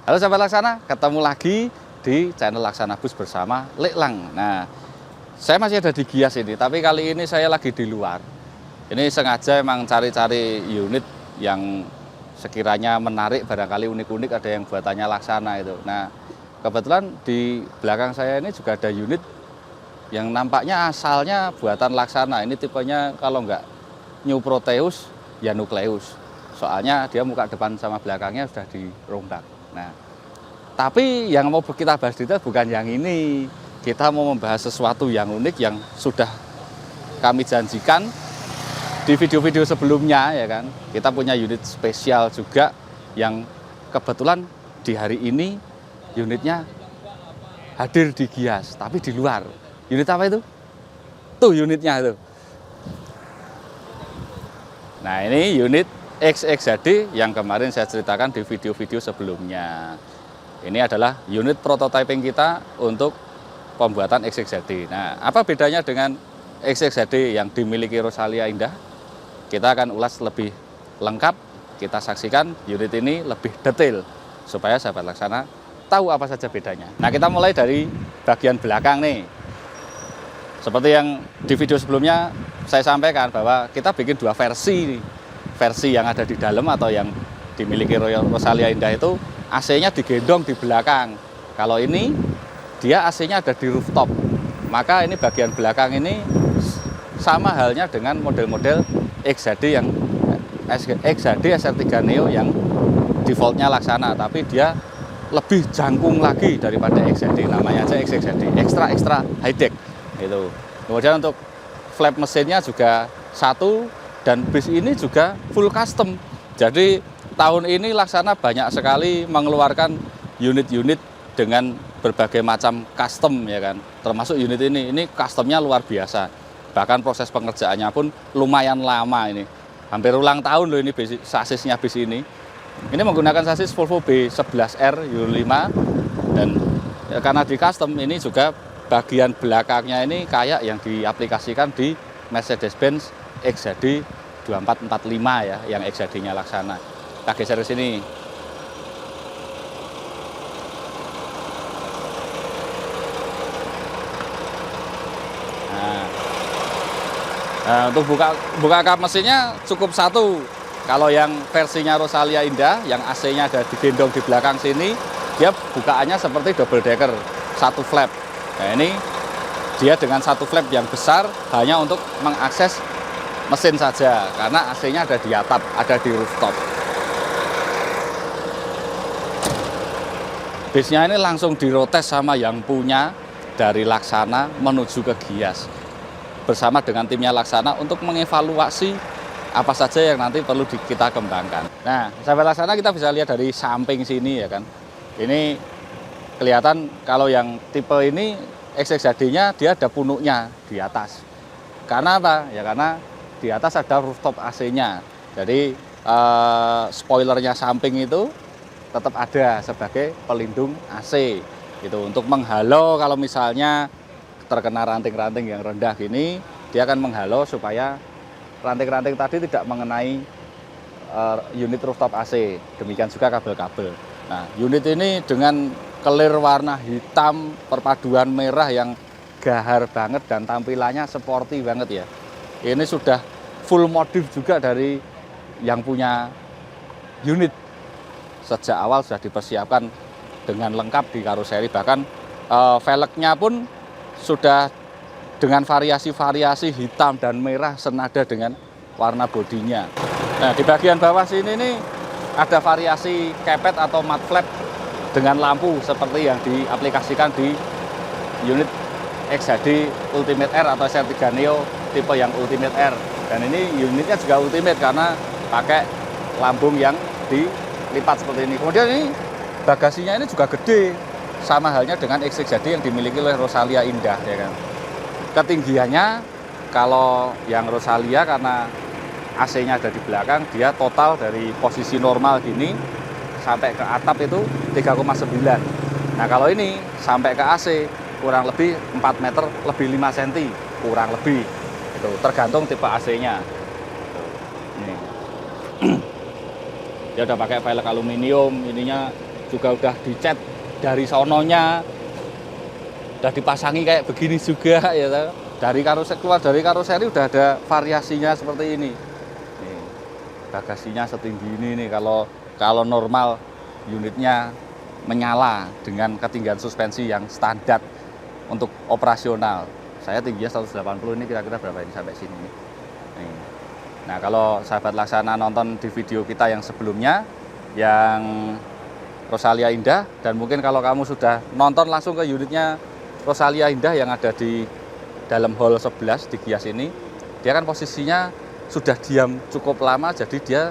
Halo sahabat Laksana, ketemu lagi di channel Laksana Bus bersama Leklang. Nah, saya masih ada di Gias ini, tapi kali ini saya lagi di luar. Ini sengaja emang cari-cari unit yang sekiranya menarik, barangkali unik-unik, ada yang buatannya Laksana itu. Nah, kebetulan di belakang saya ini juga ada unit yang nampaknya asalnya buatan Laksana. Ini tipenya kalau nggak New Proteus, ya Nucleus. Soalnya dia muka depan sama belakangnya sudah dirombak. Nah, tapi yang mau kita bahas detail bukan yang ini. Kita mau membahas sesuatu yang unik yang sudah kami janjikan di video-video sebelumnya, ya kan. Kita punya unit spesial juga yang kebetulan di hari ini unitnya hadir di Gias, tapi di luar. Unit apa itu? Tuh unitnya itu. Nah, ini unit XXHD yang kemarin saya ceritakan di video-video sebelumnya. Ini adalah unit prototyping kita untuk pembuatan XXHD. Nah, apa bedanya dengan XXHD yang dimiliki Rosalia Indah? Kita akan ulas lebih lengkap, kita saksikan unit ini lebih detail, supaya sahabat Laksana tahu apa saja bedanya. Nah, kita mulai dari bagian belakang nih. Seperti yang di video sebelumnya saya sampaikan bahwa kita bikin dua versi. Versi yang ada di dalam atau yang dimiliki Rosalia Indah itu AC-nya digendong di belakang. Kalau ini dia AC-nya ada di rooftop. Maka ini bagian belakang ini sama halnya dengan model-model XHD yang XHD SR3 Neo yang defaultnya Laksana, tapi dia lebih jangkung lagi daripada XHD. Namanya aja XXHD, ekstra high deck gitu. Kemudian untuk flap mesinnya juga satu, dan bis ini juga full custom. Jadi tahun ini Laksana banyak sekali mengeluarkan unit-unit dengan berbagai macam custom, ya kan. Termasuk unit ini customnya luar biasa. Bahkan proses pengerjaannya pun lumayan lama ini. Hampir ulang tahun loh ini sasisnya bis ini. Ini menggunakan sasis Volvo B11R Euro 5, dan ya, karena di custom ini juga bagian belakangnya ini kayak yang diaplikasikan di Mercedes-Benz XHD 2445 ya, yang XHD-nya Laksana. Kita geser ke sini. Nah, untuk buka kap mesinnya cukup satu. Kalau yang versinya Rosalia Indah, yang AC-nya ada digendong di belakang sini, dia bukaannya seperti double decker, satu flap. Nah, ini dia dengan satu flap yang besar hanya untuk mengakses mesin saja, karena AC-nya ada di atap, ada di rooftop. Bisnya ini langsung dirotes sama yang punya dari Laksana menuju ke Gias, bersama dengan timnya Laksana untuk mengevaluasi apa saja yang nanti perlu kita kembangkan. Nah, sahabat Laksana, kita bisa lihat dari samping sini, ya kan. Ini kelihatan kalau yang tipe ini XXHD-nya dia ada punuknya di atas. Karena apa? Ya karena di atas ada rooftop AC-nya. Jadi spoilernya samping itu tetap ada sebagai pelindung AC gitu, untuk menghalau kalau misalnya terkena ranting-ranting yang rendah gini, dia akan menghalau supaya ranting-ranting tadi tidak mengenai unit rooftop AC. Demikian juga kabel-kabel. Nah, unit ini dengan clear warna hitam perpaduan merah yang gahar banget dan tampilannya sporty banget ya. Ini sudah full modif juga dari yang punya unit. Sejak awal sudah dipersiapkan dengan lengkap di karoseri. Bahkan velgnya pun sudah dengan variasi-variasi hitam dan merah senada dengan warna bodinya. Nah, di bagian bawah sini nih ada variasi kepet atau matte flap dengan lampu seperti yang diaplikasikan di unit XHD Ultimate R atau SR3 Neo tipe yang Ultimate R. Dan ini unitnya juga Ultimate karena pakai lambung yang dilipat seperti ini. Kemudian ini bagasinya ini juga gede, sama halnya dengan XXHD yang dimiliki oleh Rosalia Indah, ya kan. Ketinggiannya kalau yang Rosalia karena AC-nya ada di belakang, dia total dari posisi normal gini sampai ke atap itu 3,9. Nah, kalau ini sampai ke AC kurang lebih 4 meter lebih 5 cm kurang lebih. Itu tergantung tipe AC-nya. Dia udah pakai velg aluminium, ininya juga udah dicat dari sononya, udah dipasangi kayak begini juga ya. Dari karoseri, keluar dari karoseri udah ada variasinya seperti ini. Nih, bagasinya setinggi ini nih, kalau normal unitnya menyala dengan ketinggian suspensi yang standar untuk operasional. Saya tingginya 180, ini kira-kira berapa ini sampai sini nih. Nih. Nah, kalau sahabat Laksana nonton di video kita yang sebelumnya, yang Rosalia Indah, dan mungkin kalau kamu sudah nonton langsung ke unitnya Rosalia Indah yang ada di dalam hall 11 di Gias ini, dia kan posisinya sudah diam cukup lama, jadi dia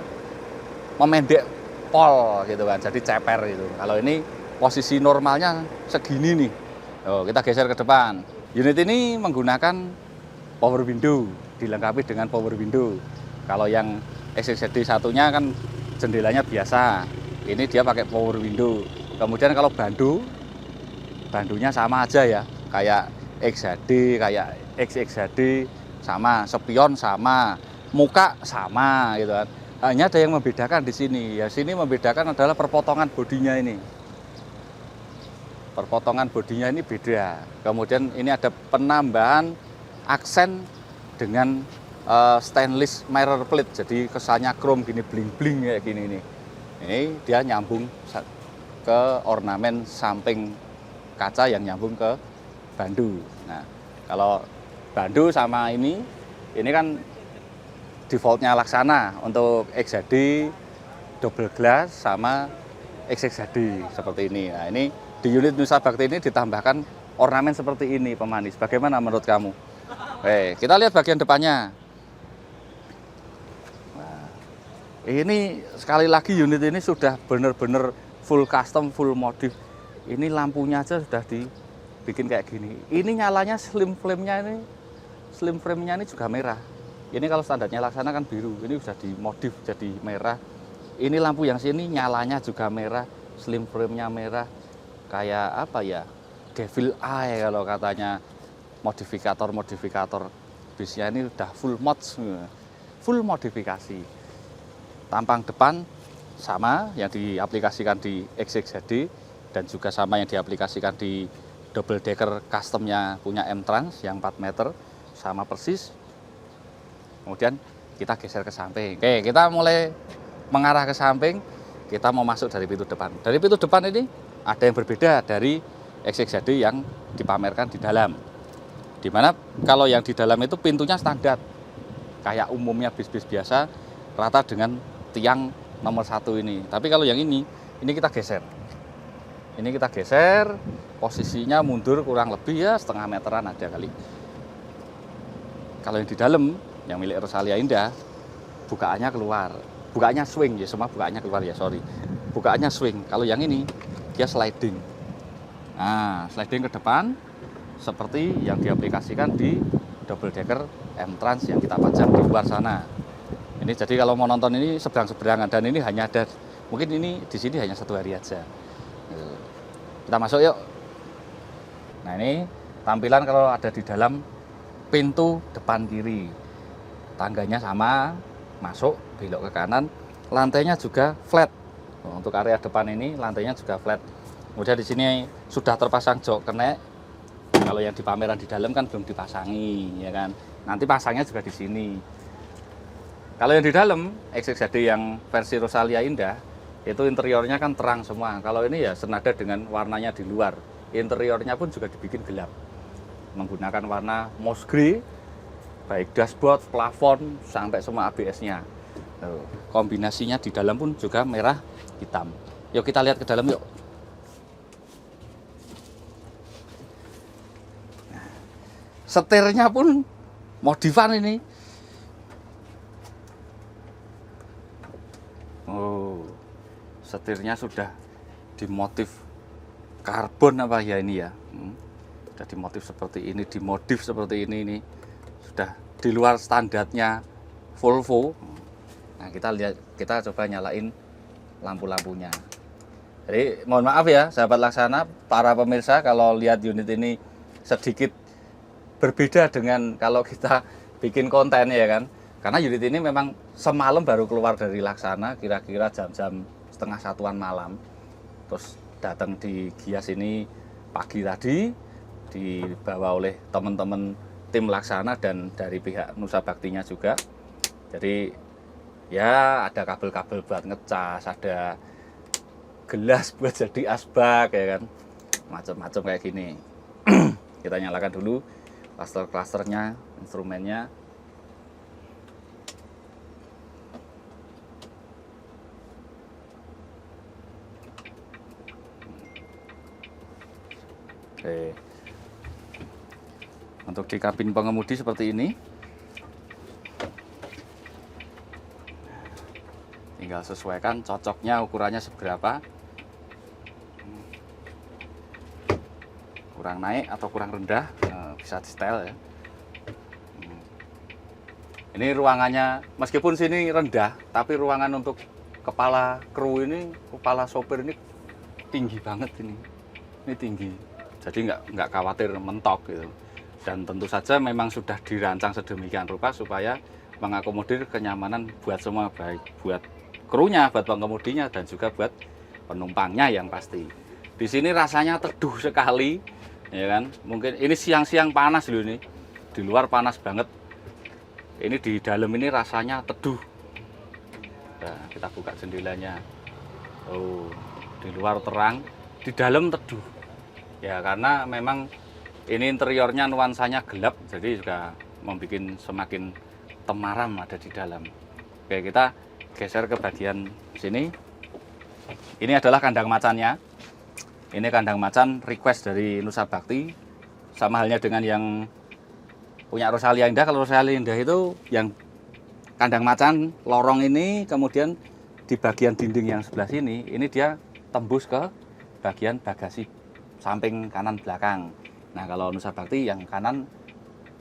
memendek pol gitu kan, jadi ceper gitu. Kalau ini posisi normalnya segini nih. Oh, kita geser ke depan. Unit ini menggunakan power window, dilengkapi dengan power window. Kalau yang XXD satunya kan jendelanya biasa, ini dia pakai power window. Kemudian kalau bandunya sama aja ya, kayak XHD, kayak XXHD sama, spion sama, muka sama gitu kan. Hanya ada yang membedakan di sini. Ya, sini membedakan adalah perpotongan bodinya ini. Perpotongan bodinya ini beda. Kemudian ini ada penambahan aksen dengan stainless mirror plate, jadi kesannya chrome gini, bling-bling kayak gini nih. Ini dia nyambung ke ornamen samping kaca yang nyambung ke bandu. Nah, kalau bandu sama ini kan defaultnya Laksana untuk XHD, double glass sama XXHD seperti ini. Nah, ini di unit Nusa Bakti ini ditambahkan ornamen seperti ini, pemanis. Bagaimana menurut kamu? Oke, kita lihat bagian depannya. Ini sekali lagi unit ini sudah benar-benar full custom, full modif. Ini lampunya aja sudah dibikin kayak gini. Ini nyalanya slim frame-nya ini juga merah. Ini kalau standarnya Laksana kan biru, ini sudah dimodif jadi merah. Ini lampu yang sini nyalanya juga merah, slim frame-nya merah. Kayak apa ya? Devil Eye kalau katanya modifikator. Bisnya ini udah full mods, full modifikasi. Tampang depan sama yang diaplikasikan di XXHD dan juga sama yang diaplikasikan di double decker customnya punya M-Trans yang 4 meter, sama persis. Kemudian kita geser ke samping. Oke, kita mulai mengarah ke samping, kita mau masuk dari pintu depan. Dari pintu depan ini ada yang berbeda dari XXHD yang dipamerkan di dalam. Dimana kalau yang di dalam itu pintunya standar, kayak umumnya bis-bis biasa, rata dengan tiang nomor 1 ini. Tapi kalau yang ini kita geser. Ini kita geser, posisinya mundur kurang lebih ya setengah meteran ada kali. Kalau yang di dalam, yang milik Rosalia Indah, bukaannya keluar. Bukaannya swing ya, semua bukaannya keluar ya, sorry. Bukaannya swing. Kalau yang ini, dia sliding. Nah, sliding ke depan, seperti yang diaplikasikan di double decker M-Trans yang kita pajang di luar sana. Ini jadi kalau mau nonton ini seberang-seberangan, dan ini hanya ada, mungkin ini di sini hanya 1 hari aja. Kita masuk yuk. Nah, ini tampilan kalau ada di dalam pintu depan kiri. Tangganya sama, masuk belok ke kanan, lantainya juga flat. Untuk area depan ini lantainya juga flat. Kemudian di sini sudah terpasang jok kenek. Kalau yang di pameran di dalam kan belum dipasangi, ya kan. Nanti pasangnya juga di sini. Kalau yang di dalam XXHD yang versi Rosalia Indah itu interiornya kan terang semua. Kalau ini ya senada dengan warnanya di luar. Interiornya pun juga dibikin gelap, menggunakan warna moss grey, baik dashboard, plafon, sampai semua ABS-nya. Kombinasinya di dalam pun juga merah hitam. Yuk kita lihat ke dalam yuk. Setirnya pun modifan ini. Oh, setirnya sudah dimotif karbon apa ya ini ya. Sudah dimotif seperti ini, dimodif seperti ini. Sudah di luar standarnya Volvo. Nah, kita coba nyalain lampu-lampunya. Jadi mohon maaf ya sahabat Laksana, para pemirsa, kalau lihat unit ini sedikit berbeda dengan kalau kita bikin konten ya kan. Karena unit ini memang semalam baru keluar dari Laksana, kira-kira jam-jam setengah 1-an malam. terus datang di Gias ini pagi tadi, dibawa oleh teman-teman tim laksana dan dari pihak Nusa Baktinya juga. Jadi ya ada kabel-kabel buat ngecas, ada gelas buat jadi asbak ya kan, macam-macam kayak gini. Kita nyalakan dulu klaster-klasternya, instrumennya. Oke. Untuk di kabin pengemudi seperti ini, tinggal sesuaikan cocoknya ukurannya seberapa, kurang naik atau kurang rendah, bisa di setel ya. Ini ruangannya meskipun sini rendah, tapi ruangan untuk kepala kru ini, kepala sopir ini tinggi banget ini tinggi, jadi nggak khawatir mentok gitu. Dan tentu saja memang sudah dirancang sedemikian rupa supaya mengakomodir kenyamanan buat semua, baik buat krunya, buat pengemudinya, dan juga buat penumpangnya yang pasti. Di sini rasanya teduh sekali, ya kan? Mungkin ini siang-siang panas loh ini, di luar panas banget. Ini di dalam ini rasanya teduh. Nah, kita buka jendelanya. Oh, di luar terang, di dalam teduh. Ya karena memang ini interiornya nuansanya gelap, jadi juga membuat semakin temaram ada di dalam. Oke, kita geser ke bagian sini. Ini adalah kandang macannya. Ini kandang macan request dari Nusa Bakti. Sama halnya dengan yang punya Rosalia Indah. Kalau Rosalia Indah itu yang kandang macan lorong ini, kemudian di bagian dinding yang sebelah sini, ini dia tembus ke bagian bagasi samping kanan belakang. Nah, kalau Nusa Bakti yang kanan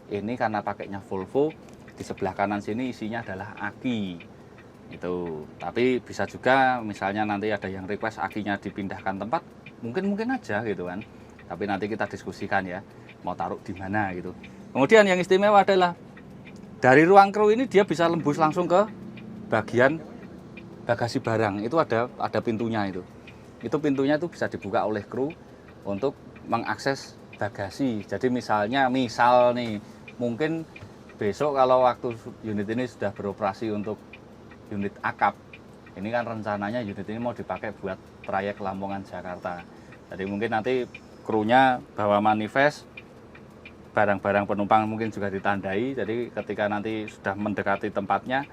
ini karena pakainya Volvo, di sebelah kanan sini isinya adalah aki. Itu. Tapi bisa juga misalnya nanti ada yang request akinya dipindahkan tempat, mungkin aja gitu kan. Tapi nanti kita diskusikan ya, mau taruh di mana gitu. Kemudian yang istimewa adalah dari ruang kru ini dia bisa lembus langsung ke bagian bagasi barang. Itu ada pintunya itu. Itu pintunya itu bisa dibuka oleh kru untuk mengakses bagasi. Jadi misal nih, mungkin besok kalau waktu unit ini sudah beroperasi untuk unit akap, ini kan rencananya unit ini mau dipakai buat trayek Lamongan Jakarta. Jadi mungkin nanti krunya bawa manifest, barang-barang penumpang mungkin juga ditandai. Jadi ketika nanti sudah mendekati tempatnya,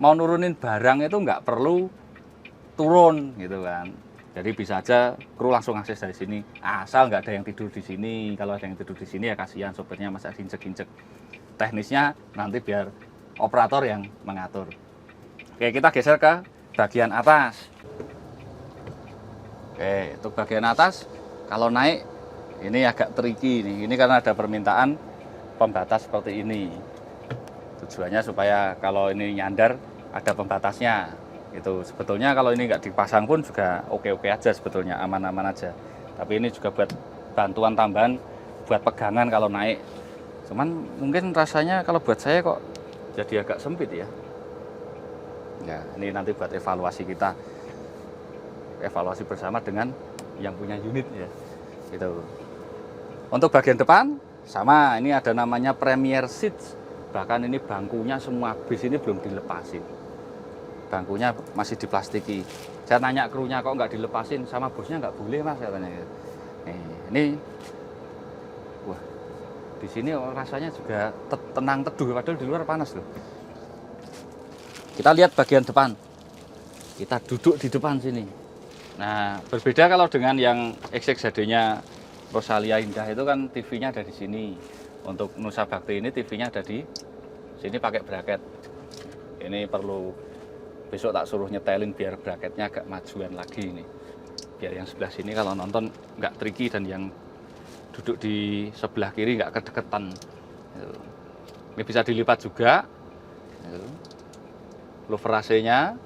mau nurunin barang itu nggak perlu turun gitu kan. Jadi bisa aja kru langsung akses dari sini, asal nggak ada yang tidur di sini. Kalau ada yang tidur di sini ya kasihan sopirnya masa injek-injek. Teknisnya nanti biar operator yang mengatur. Oke, kita geser ke bagian atas. Oke, untuk bagian atas kalau naik ini agak tricky nih. Ini karena ada permintaan pembatas seperti ini. Tujuannya supaya kalau ini nyandar ada pembatasnya. Itu sebetulnya kalau ini nggak dipasang pun juga oke-oke aja sebetulnya, aman-aman aja. Tapi ini juga buat bantuan tambahan buat pegangan kalau naik. Cuman mungkin rasanya kalau buat saya kok jadi agak sempit ya. Ya, ini nanti buat evaluasi kita. Evaluasi bersama dengan yang punya unit ya. Gitu. Untuk bagian depan sama, ini ada namanya Premier Seats. Bahkan ini bangkunya semua bis ini belum dilepasin. Bangkunya masih diplastiki. Saya nanya krunya kok nggak dilepasin, sama bosnya nggak boleh mas katanya. Ini, wah, di sini rasanya juga tenang teduh, padahal di luar panas loh. Kita lihat bagian depan. Kita duduk di depan sini. Nah, berbeda kalau dengan yang XXHD-nya Rosalia Indah itu kan TV-nya ada di sini. Untuk Nusa Bakti ini TV-nya ada di sini pakai bracket. Ini perlu besok tak suruh nyetelin biar bracketnya agak majuan lagi ini. Biar yang sebelah sini kalau nonton nggak tricky dan yang duduk di sebelah kiri nggak kedeketan. Ini bisa dilipat juga. Louver AC-nya.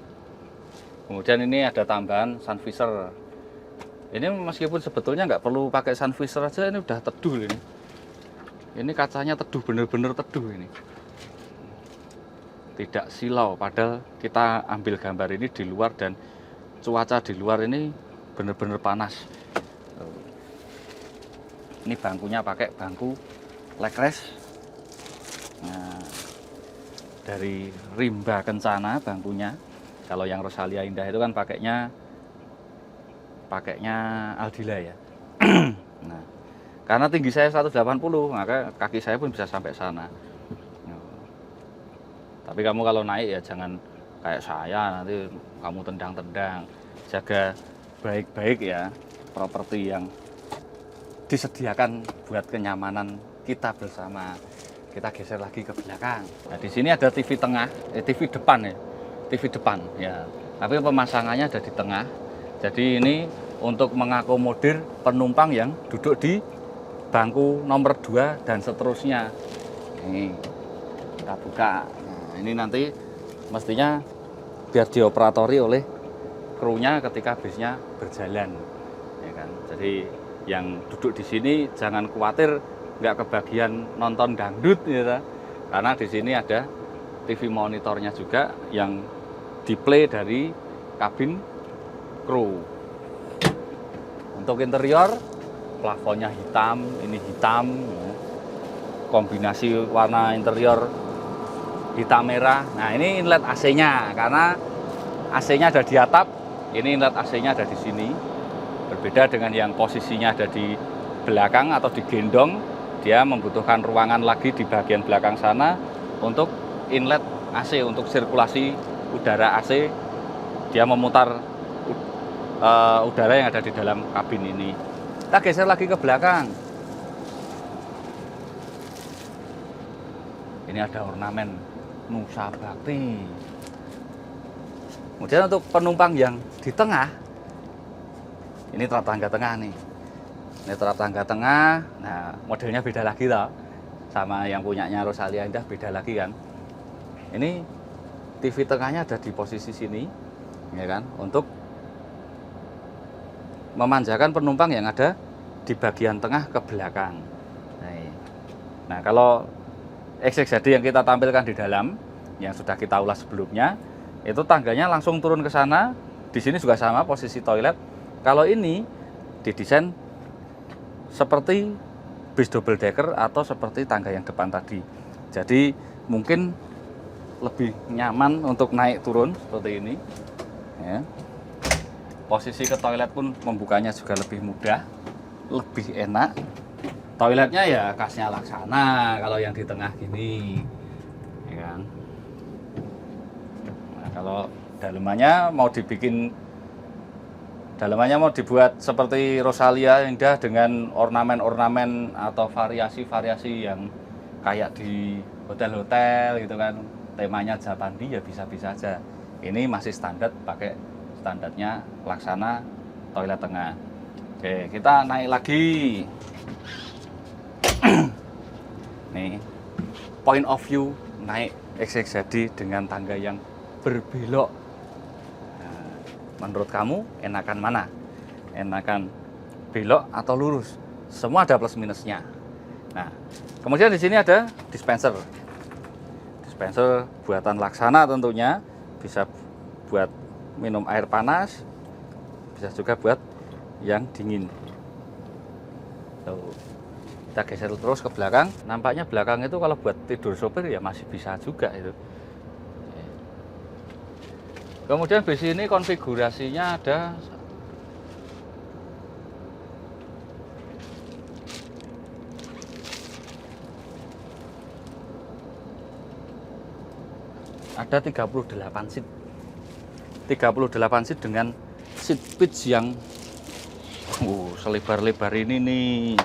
Kemudian ini ada tambahan sun visor. Ini meskipun sebetulnya nggak perlu pakai sun visor aja, ini udah teduh ini. Ini kacanya teduh, bener-bener teduh ini. Tidak silau, padahal kita ambil gambar ini di luar dan cuaca di luar ini bener-bener panas. Ini bangkunya pakai bangku Leckrest. Nah, dari Rimba Kencana bangkunya. Kalau yang Rosalia Indah itu kan pakainya Aldila ya. Nah, karena tinggi saya 180, maka kaki saya pun bisa sampai sana. Tapi kamu kalau naik ya jangan kayak saya, nanti kamu tendang-tendang. Jaga baik-baik ya properti yang disediakan buat kenyamanan kita bersama. Kita geser lagi ke belakang. Nah, di sini ada TV tengah, TV depan ya. TV depan ya. Tapi pemasangannya ada di tengah. Jadi ini untuk mengakomodir penumpang yang duduk di bangku nomor 2 dan seterusnya. Ini kita buka. Nah, ini nanti mestinya biar dioperatori oleh krunya ketika bisnya berjalan, ya kan. Jadi yang duduk di sini jangan khawatir nggak kebagian nonton dangdut, ya, karena di sini ada TV monitornya juga yang diplay dari kabin kru. Untuk interior, plafonnya hitam, ini hitam, kombinasi warna interior hitam merah. Nah, ini inlet AC-nya, karena AC-nya ada di atap, ini inlet AC-nya ada di sini. Berbeda dengan yang posisinya ada di belakang atau di gendong, dia membutuhkan ruangan lagi di bagian belakang sana untuk inlet AC, untuk sirkulasi udara AC. Dia memutar udara yang ada di dalam kabin ini. Kita geser lagi ke belakang. Ini ada ornamen Nusa Bakti. Kemudian untuk penumpang yang di tengah, ini trap tangga tengah nih. Ini trap tangga tengah. Nah, modelnya beda lagi toh. Sama yang punyanya Rosalia Indah beda lagi kan. Ini TV tengahnya ada di posisi sini, ya kan, untuk memanjakan penumpang yang ada di bagian tengah ke belakang. Nah, kalau XXJD yang kita tampilkan di dalam, yang sudah kita ulas sebelumnya, itu tangganya langsung turun ke sana. Di sini juga sama posisi toilet. Kalau ini didesain seperti bis double decker atau seperti tangga yang depan tadi. Jadi mungkin lebih nyaman untuk naik turun seperti ini. Ya. Posisi ke toilet pun membukanya juga lebih mudah, lebih enak. Toiletnya ya khasnya Laksana kalau yang di tengah gini, ya kan. Nah, kalau dalemannya mau dibuat seperti Rosalia Indah dengan ornamen-ornamen atau variasi-variasi yang kayak di hotel-hotel gitu kan, temanya Japandi, ya bisa-bisa aja. Ini masih standar, pakai standarnya Laksana toilet tengah. Oke, kita naik lagi. Nih, point of view naik XXJD dengan tangga yang berbelok. Nah, menurut kamu enakan mana? Enakan belok atau lurus? Semua ada plus minusnya. Nah, kemudian di sini ada dispenser. Dispenser buatan Laksana tentunya, bisa buat minum air panas, bisa juga buat yang dingin. Tuh. Kita geser terus ke belakang. Nampaknya belakang itu kalau buat tidur sopir ya masih bisa juga itu. Kemudian bis ini konfigurasinya ada 38 seat. 38 seat dengan seat pitch yang selebar-lebar ini nih.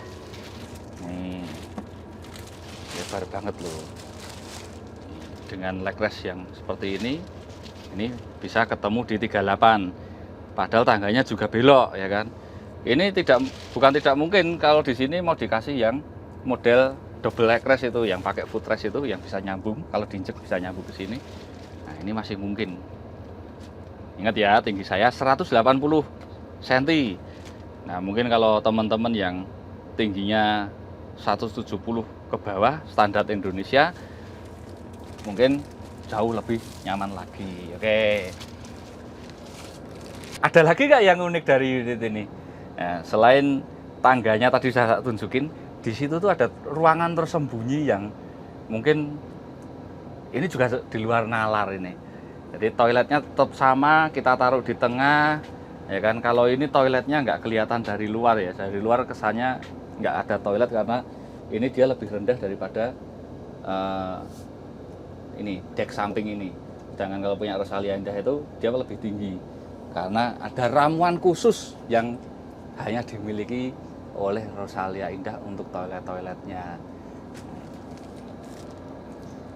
Nih. Lebar banget loh. Dengan Leckrest yang seperti ini bisa ketemu di 38. Padahal tangganya juga belok, ya kan. Ini bukan tidak mungkin kalau di sini mau dikasih yang model double Leckrest itu, yang pakai footrest itu, yang bisa nyambung, kalau diinjek bisa nyambung ke sini. Nah, ini masih mungkin. Ingat ya, tinggi saya 180 cm. Nah, mungkin kalau teman-teman yang tingginya 170 ke bawah, standar Indonesia, mungkin jauh lebih nyaman lagi. Oke. Ada lagi nggak yang unik dari unit ini? Nah, selain tangganya tadi saya tunjukin, di situ tuh ada ruangan tersembunyi yang mungkin ini juga di luar nalar ini. Jadi toiletnya tetap sama, kita taruh di tengah, ya kan. Kalau ini toiletnya nggak kelihatan dari luar ya, dari luar kesannya nggak ada toilet karena ini dia lebih rendah daripada ini dek samping ini. Sedangkan kalau punya Rosalia Indah itu dia lebih tinggi karena ada ramuan khusus yang hanya dimiliki oleh Rosalia Indah untuk toilet-toiletnya.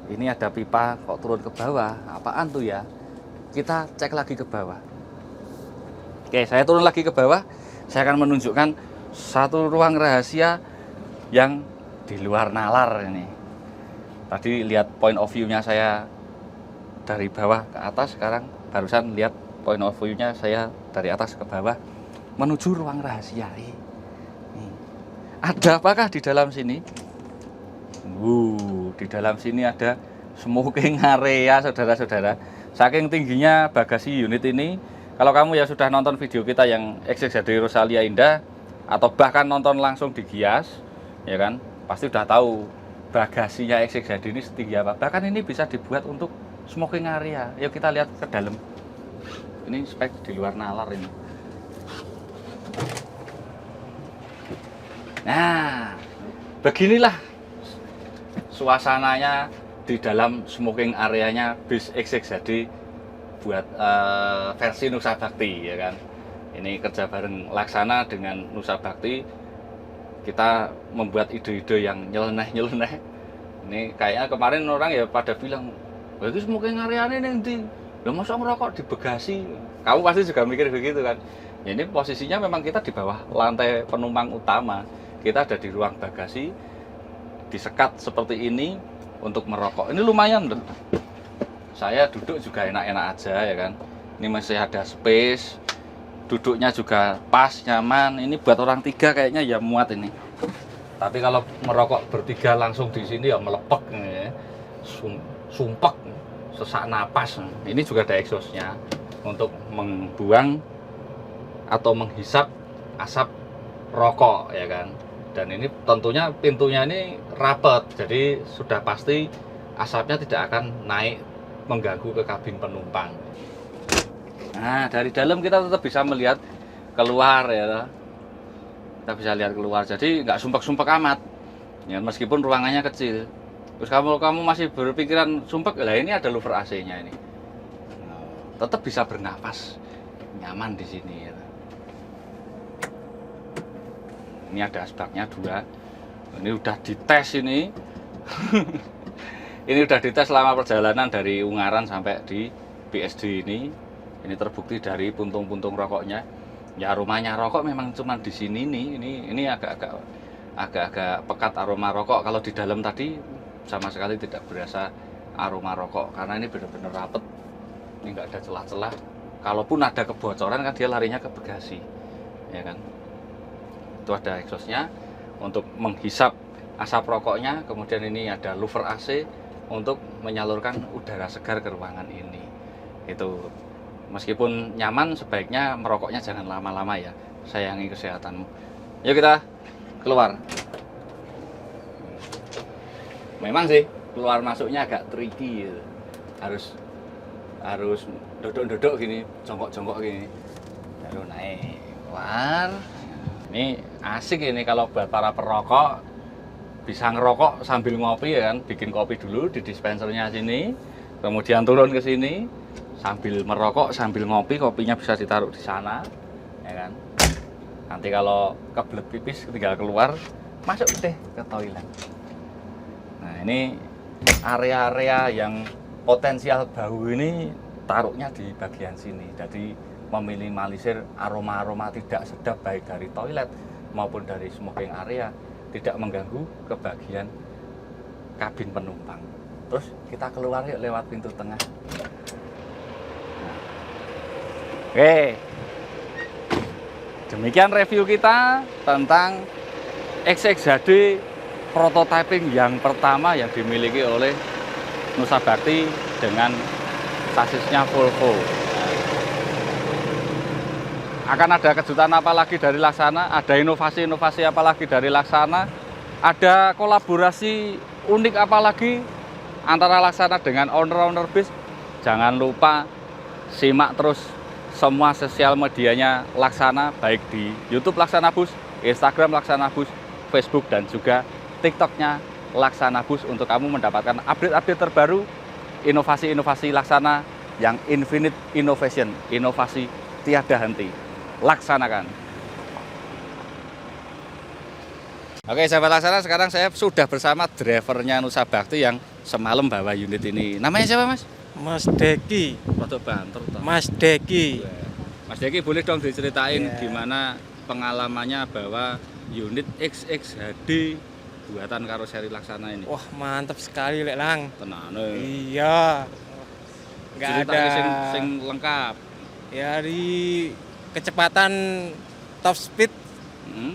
Ini ada pipa kok turun ke bawah, apaan tuh ya? Kita cek lagi ke bawah. Oke, saya turun lagi ke bawah. Saya akan menunjukkan satu ruang rahasia yang di luar nalar ini. Tadi lihat point of view-nya saya dari bawah ke atas, sekarang barusan lihat point of view-nya saya dari atas ke bawah menuju ruang rahasia. Ada apakah di dalam sini? Di dalam sini ada smoking area, saudara-saudara. Saking tingginya bagasi unit ini, kalau kamu ya sudah nonton video kita yang XXZD Rosalia Indah atau bahkan nonton langsung di Gias, ya kan, pasti udah tahu bagasinya XXZD ini setinggi apa. Bahkan ini bisa dibuat untuk smoking area. Yuk kita lihat ke dalam. Ini spek di luar nalar ini. Nah, beginilah suasananya di dalam smoking areanya bis XXZD buat versi Nusa Bakti, ya kan. Ini kerja bareng Laksana dengan Nusa Bakti. Kita membuat ide-ide yang nyeleneh-nyeleneh. Ini kayaknya kemarin orang ya pada bilang, "Bagus smoking areanya nanti. Lah masa ngerokok di bagasi?" Kamu pasti juga mikir begitu kan. Ya, ini posisinya memang kita di bawah lantai penumpang utama. Kita ada di ruang bagasi, disekat seperti ini untuk merokok. Ini lumayan loh. Saya duduk juga enak-enak aja, ya kan. Ini masih ada space, duduknya juga pas, nyaman. Ini buat orang 3 kayaknya ya muat ini. Tapi kalau merokok bertiga langsung di sini ya melepek, ya. Sumpek, sesak napas. Ini juga ada exhaustnya untuk membuang atau menghisap asap rokok, ya kan. Dan ini tentunya pintunya ini rapat, jadi sudah pasti asapnya tidak akan naik mengganggu ke kabin penumpang. Nah, dari dalam kita tetap bisa melihat keluar, ya. Kita bisa lihat keluar, jadi nggak sumpek-sumpek amat. Ya, meskipun ruangannya kecil. Terus kamu masih berpikiran sumpek, lah ini ada louver AC-nya ini. Tetap bisa bernapas nyaman di sini, ya. Ini ada asbaknya 2. Ini udah dites ini. Ini udah dites selama perjalanan dari Ungaran sampai di BSD ini. Ini terbukti dari puntung-puntung rokoknya. Ya aromanya rokok memang cuma di sini nih. Ini agak-agak pekat aroma rokok. Kalau di dalam tadi sama sekali tidak berasa aroma rokok karena ini benar-benar rapet. Ini nggak ada celah-celah. Kalaupun ada kebocoran kan dia larinya ke bagasi, ya kan. Itu ada exhaustnya untuk menghisap asap rokoknya, kemudian ini ada louver AC untuk menyalurkan udara segar ke ruangan ini. Itu meskipun nyaman, sebaiknya merokoknya jangan lama-lama ya, sayangi kesehatanmu. Yuk kita keluar. Memang sih keluar masuknya agak tricky gitu. Harus duduk-duduk gini, jongkok-jongkok gini, lalu naik keluar. Ini asik ini kalau buat para perokok, bisa ngerokok sambil ngopi, ya kan. Bikin kopi dulu di dispensernya sini, kemudian turun ke sini sambil merokok sambil ngopi. Kopinya bisa ditaruh di sana, ya kan. Nanti kalau kebelet pipis tinggal keluar, masuk deh ke toilet. Nah, ini area-area yang potensial bau ini taruhnya di bagian sini, jadi meminimalisir aroma-aroma tidak sedap baik dari toilet maupun dari smoking area, tidak mengganggu ke bagian kabin penumpang. Terus kita keluar yuk lewat pintu tengah. Nah. Oke, demikian review kita tentang XXHD prototyping yang pertama yang dimiliki oleh Nusa Bakti dengan sasisnya Volvo. akan ada kejutan apa lagi dari Laksana, ada inovasi-inovasi apa lagi dari Laksana, ada kolaborasi unik apa lagi antara Laksana dengan owner-owner bis. Jangan lupa simak terus semua sosial medianya Laksana, baik di YouTube Laksana Bus, Instagram Laksana Bus, Facebook, dan juga TikToknya Laksana Bus untuk kamu mendapatkan update-update terbaru, inovasi-inovasi Laksana yang infinite innovation, inovasi tiada henti. Laksanakan. Oke, sahabat Laksana, sekarang saya sudah bersama drivernya Nusa Bakti yang semalam bawa unit ini. Namanya siapa, Mas? Mas Deki. Rodok banter toh. Mas Deki. Mas Deki, boleh dong diceritain gimana pengalamannya bawa unit XX HD buatan karoseri Laksana ini? Wah, mantap sekali Lek Lang. Tenane. Iya. Enggak ada sing lengkap. ya di kecepatan top speed.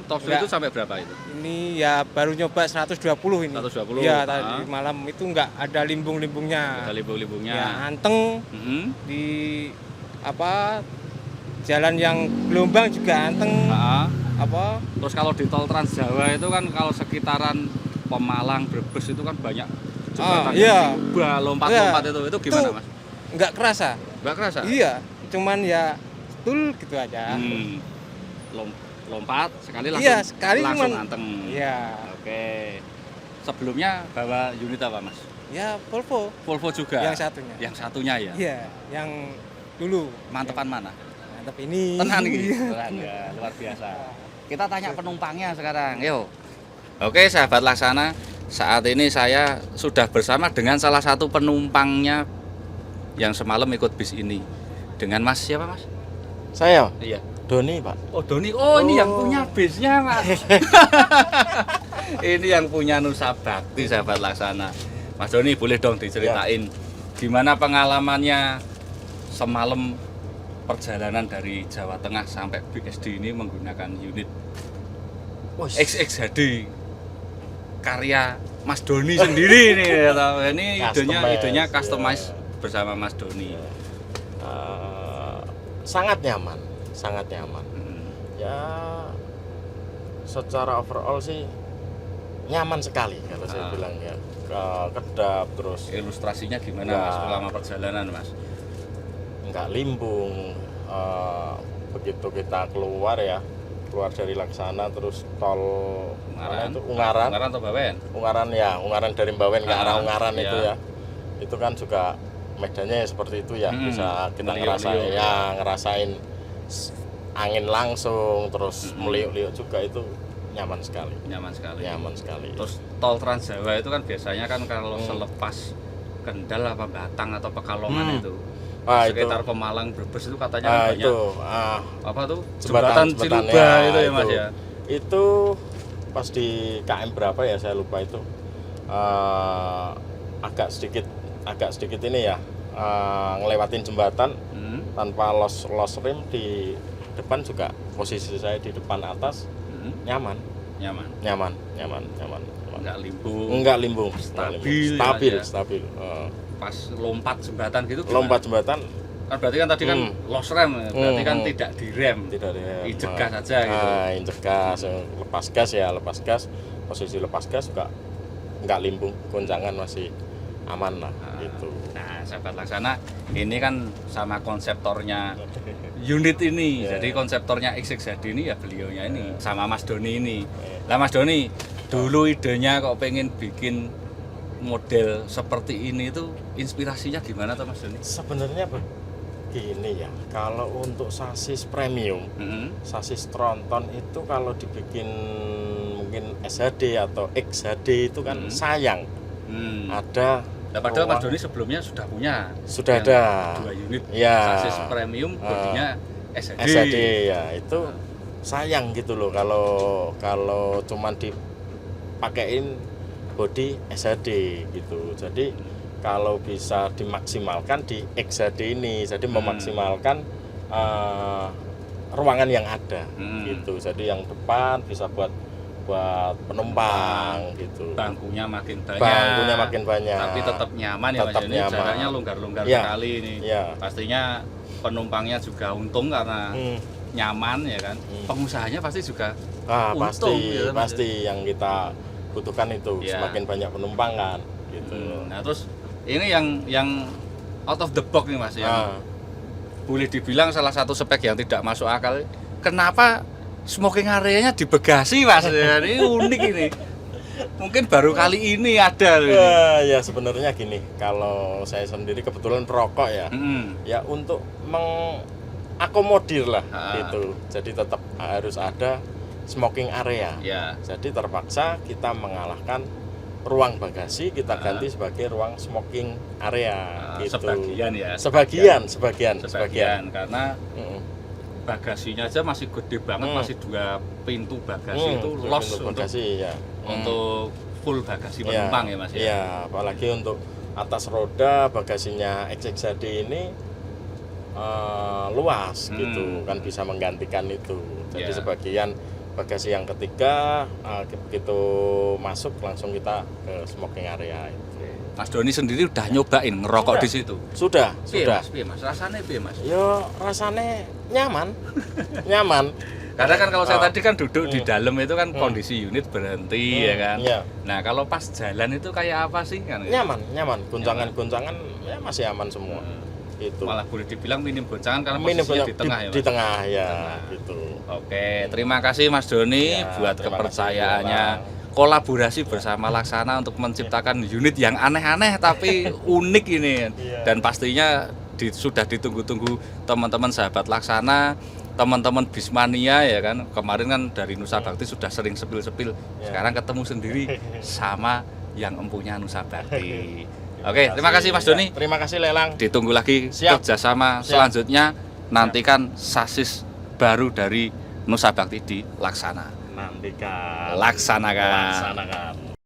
Top speed itu sampai berapa itu? Ini ya baru nyoba 120 ini. 120. Iya, tadi malam itu enggak ada limbung-limbungnya. Ada limbung-limbungnya. Ya, anteng. Di apa jalan yang gelombang juga anteng. Apa? Terus kalau di tol Trans Jawa itu kan kalau sekitaran Pemalang, Brebes itu kan banyak jembatan iya. lompat-lompat itu gimana, Mas? Enggak kerasa. Enggak kerasa? Iya, cuman ya betul gitu aja. Lompat sekali langsung, iya, sekali langsung cuman, anteng. Iya. Oke. Sebelumnya bawa unit apa, Mas? Ya Volvo. Volvo juga. Yang satunya. Yang satunya ya. Iya, yang dulu. Mantepan mana? Mantep ini. Tenan gitu. Ya, luar biasa. Kita tanya penumpangnya sekarang. Yuk. Oke, sahabat Laksana, saat ini saya sudah bersama dengan salah satu penumpangnya yang semalam ikut bis ini. Dengan Mas siapa, Mas? Saya? Iya. Doni, Pak. Oh, Doni. Oh, ini yang punya bisnya, Mas. Ini yang punya Nusa Bakti, sahabat Laksana. Mas Doni, boleh dong diceritain gimana pengalamannya semalam perjalanan dari Jawa Tengah sampai BSD ini menggunakan unit XXHD karya Mas Doni sendiri nih. Ini idenya customize bersama Mas Doni. Sangat nyaman. Ya, secara overall sih nyaman sekali kalau saya bilang ya. Kedap terus. Ilustrasinya gimana, Mas, selama perjalanan, Mas? Enggak limbung. Begitu kita keluar dari Laksana terus tol Ungaran atau Bawen? Ungaran dari Bawen ke arah Ungaran itu ya. Itu kan juga medannya seperti itu ya, bisa kita ngerasain angin langsung, terus meliuk-liuk juga, itu nyaman sekali. Terus tol Trans Jawa itu kan biasanya kan kalau selepas Kendal apa Batang atau Pekalongan itu sekitar Pemalang, Brebes itu katanya banyak apa tuh jembatan Ciluba itu ya, Mas ya. Itu pas di KM berapa ya, saya lupa itu. Agak sedikit ini ya, ngelewatin jembatan tanpa los rim. Di depan juga posisi saya di depan atas nyaman. Enggak limbung. Stabil. Pas lompat jembatan gitu gimana? Lompat jembatan kan berarti kan tadi kan los rem, berarti kan tidak direm. Injek gas aja gitu. Injek gas, lepas gas, posisi lepas gas juga enggak limbung, goncangan masih aman lah gitu. Nah, sahabat Laksana, ini kan sama konseptornya unit ini. Jadi konseptornya XXHD ini ya beliaunya ini sama Mas Doni ini. Lah Mas Doni, dulu idenya kok pengen bikin model seperti ini itu inspirasinya gimana tuh, Mas Doni? Sebenarnya begini ya, kalau untuk sasis premium, sasis tronton itu kalau dibikin mungkin SHD atau XHD itu kan sayang. Ada. Nah, padahal Mas Doni sebelumnya sudah punya. Sudah ada 2 unit ya, sasis premium, bodinya SHD. SHD ya, itu sayang gitu loh kalau cuman dipakein body SHD gitu. Jadi kalau bisa dimaksimalkan di XHD ini, jadi memaksimalkan ruangan yang ada gitu. Jadi yang depan bisa buat penumpang gitu. Bangkunya makin banyak. Tapi tetap nyaman ya, Mas. Ini jaraknya longgar-longgar sekali ini. Pastinya penumpangnya juga untung karena nyaman ya kan, pengusahanya pasti juga Pasti untung, ya, Mas. pasti yang kita butuhkan itu Ya. semakin banyak penumpang kan gitu. Nah terus ini yang out of the box nih Mas, yang Ah, boleh dibilang salah satu spek yang tidak masuk akal. Kenapa smoking areanya di bagasi Mas? Ya, ini unik ini. Mungkin baru kali ini ada loh ini. ya sebenarnya gini, kalau saya sendiri kebetulan perokok ya, Mm-mm. ya untuk mengakomodir lah Ah. gitu. Jadi tetap harus ada smoking area. Ya. Jadi terpaksa kita mengalahkan ruang bagasi, kita ganti sebagai ruang smoking area gitu. Sebagian ya. Sebagian. Karena Mm-mm. bagasinya aja masih gede banget, masih 2 pintu bagasi itu dua los pintu untuk bagasi ya. untuk full bagasi penumpang ya Mas ya. Iya, apalagi untuk atas roda bagasinya XXHD ini luas gitu, kan bisa menggantikan itu. Jadi Ya. sebagian bagasi yang ketiga begitu masuk langsung kita ke smoking area itu. Mas Doni sendiri udah nyobain ngerokok Sudah. di situ. Sudah. Piye Mas? Rasanya piye Mas? Yo rasanya nyaman, nyaman. Karena kan kalau saya Ah. tadi kan duduk di dalam itu kan kondisi unit berhenti ya kan. Iya. Nah kalau pas jalan itu kayak apa sih kan? Nyaman. Goncangan-goncangan ya masih aman semua. Itu. Malah boleh dibilang minim goncangan karena Minim posisinya di banyak tengah ya Mas. di tengah ya gitu. Oke, terima kasih Mas Doni Ya, buat terima kepercayaannya. kasih, Kolaborasi bersama Laksana untuk menciptakan unit yang aneh-aneh tapi unik ini. Iya. Dan pastinya sudah ditunggu-tunggu teman-teman sahabat Laksana, teman-teman Bismania ya kan. Kemarin kan dari Nusa Bakti sudah sering sepil-sepil. Ya. Sekarang ketemu sendiri sama yang empunya Nusa Bakti. Oke, terima kasih Mas Doni. Terima kasih Lelang. Ditunggu lagi Siap. kerjasama Siap. selanjutnya. Nantikan sasis baru dari Nusa Bakti di Laksana. Nantikan. Laksanakan. Laksanakan.